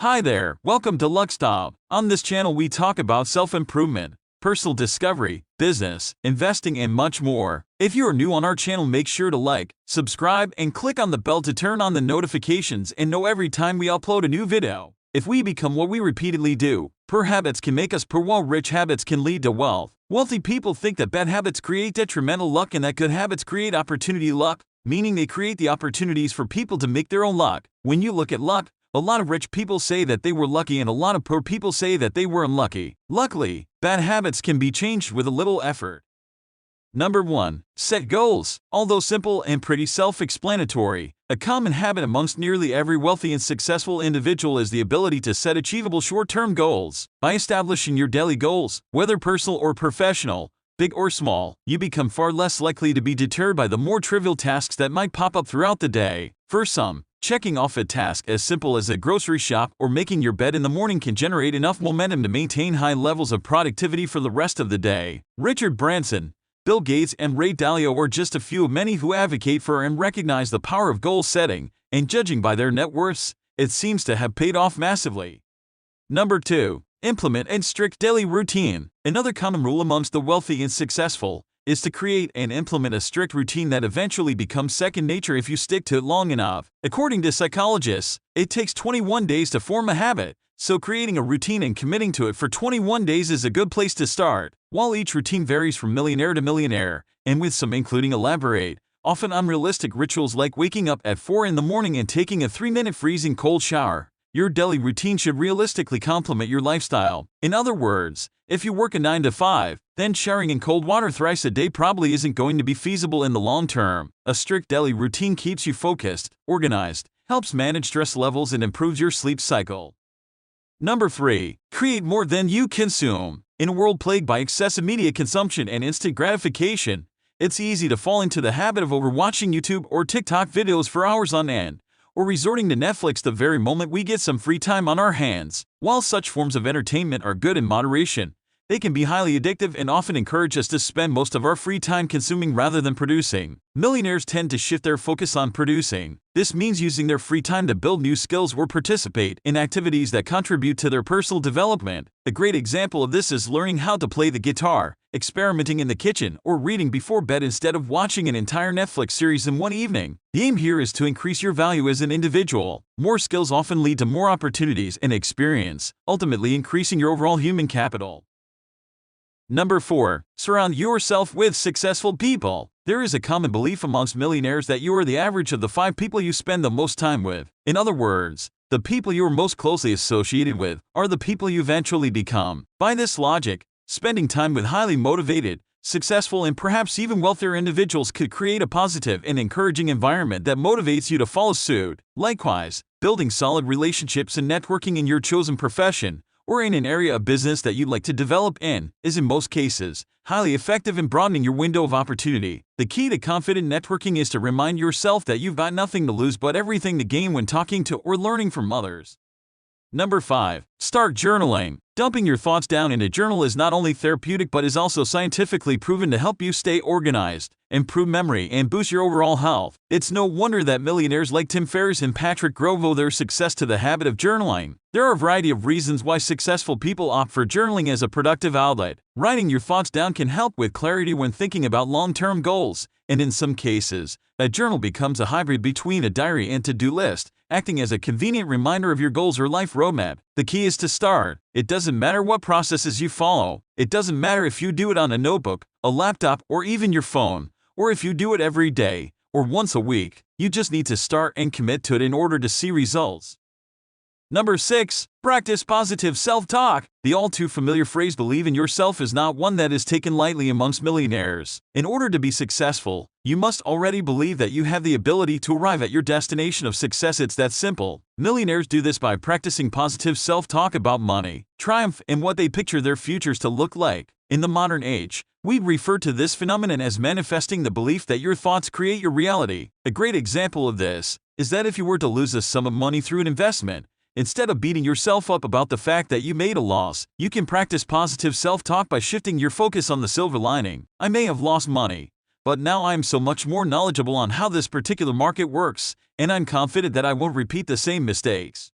Hi there, welcome to LuxTop. On this channel we talk about self-improvement, personal discovery, business, investing and much more. If you are new on our channel, make sure to like, subscribe and click on the bell to turn on the notifications and know every time we upload a new video. If we become what we repeatedly do, poor habits can make us poor while rich habits can lead to wealth. Wealthy people think that bad habits create detrimental luck and that good habits create opportunity luck, meaning they create the opportunities for people to make their own luck. When you look at luck, a lot of rich people say that they were lucky and a lot of poor people say that they were unlucky. Luckily, bad habits can be changed with a little effort. Number 1. Set goals. Although simple and pretty self-explanatory, a common habit amongst nearly every wealthy and successful individual is the ability to set achievable short-term goals. By establishing your daily goals, whether personal or professional, big or small, you become far less likely to be deterred by the more trivial tasks that might pop up throughout the day. For some, checking off a task as simple as a grocery shop or making your bed in the morning can generate enough momentum to maintain high levels of productivity for the rest of the day. Richard Branson, Bill Gates and Ray Dalio are just a few of many who advocate for and recognize the power of goal setting, and judging by their net worths, it seems to have paid off massively. Number 2. Implement a strict daily routine. Another common rule amongst the wealthy and successful is to create and implement a strict routine that eventually becomes second nature if you stick to it long enough. According to psychologists, it takes 21 days to form a habit, so creating a routine and committing to it for 21 days is a good place to start. While each routine varies from millionaire to millionaire, and with some including elaborate, often unrealistic rituals like waking up at 4 in the morning and taking a 3-minute freezing cold shower, your daily routine should realistically complement your lifestyle. In other words, if you work a 9 to 5, then showering in cold water thrice a day probably isn't going to be feasible in the long term. A strict daily routine keeps you focused, organized, helps manage stress levels and improves your sleep cycle. Number 3. Create more than you consume. In a world plagued by excessive media consumption and instant gratification, it's easy to fall into the habit of overwatching YouTube or TikTok videos for hours on end, or resorting to Netflix the very moment we get some free time on our hands. While such forms of entertainment are good in moderation, they can be highly addictive and often encourage us to spend most of our free time consuming rather than producing. Millionaires tend to shift their focus on producing. This means using their free time to build new skills or participate in activities that contribute to their personal development. A great example of this is learning how to play the guitar, experimenting in the kitchen, or reading before bed instead of watching an entire Netflix series in one evening. The aim here is to increase your value as an individual. More skills often lead to more opportunities and experience, ultimately increasing your overall human capital. Number 4. Surround yourself with successful people. There is a common belief amongst millionaires that you are the average of the 5 people you spend the most time with. In other words, the people you are most closely associated with are the people you eventually become. By this logic, spending time with highly motivated, successful and perhaps even wealthier individuals could create a positive and encouraging environment that motivates you to follow suit. Likewise, building solid relationships and networking in your chosen profession, or in an area of business that you'd like to develop in, is in most cases highly effective in broadening your window of opportunity. The key to confident networking is to remind yourself that you've got nothing to lose but everything to gain when talking to or learning from others. Number 5. Start journaling. Dumping your thoughts down in a journal is not only therapeutic but is also scientifically proven to help you stay organized, improve memory, and boost your overall health. It's no wonder that millionaires like Tim Ferriss and Patrick Grove owe their success to the habit of journaling. There are a variety of reasons why successful people opt for journaling as a productive outlet. Writing your thoughts down can help with clarity when thinking about long-term goals, and in some cases, a journal becomes a hybrid between a diary and to-do list, acting as a convenient reminder of your goals or life roadmap. The key is to start. It doesn't matter what processes you follow. It doesn't matter if you do it on a notebook, a laptop, or even your phone, or if you do it every day, or once a week. You just need to start and commit to it in order to see results. Number 6. Practice positive self-talk. The all-too-familiar phrase "believe in yourself" is not one that is taken lightly amongst millionaires. In order to be successful, you must already believe that you have the ability to arrive at your destination of success. It's that simple. Millionaires do this by practicing positive self-talk about money, triumph, and what they picture their futures to look like. In the modern age, we refer to this phenomenon as manifesting, the belief that your thoughts create your reality. A great example of this is that if you were to lose a sum of money through an investment, instead of beating yourself up about the fact that you made a loss, you can practice positive self-talk by shifting your focus on the silver lining. I may have lost money, but now I am so much more knowledgeable on how this particular market works, and I'm confident that I won't repeat the same mistakes.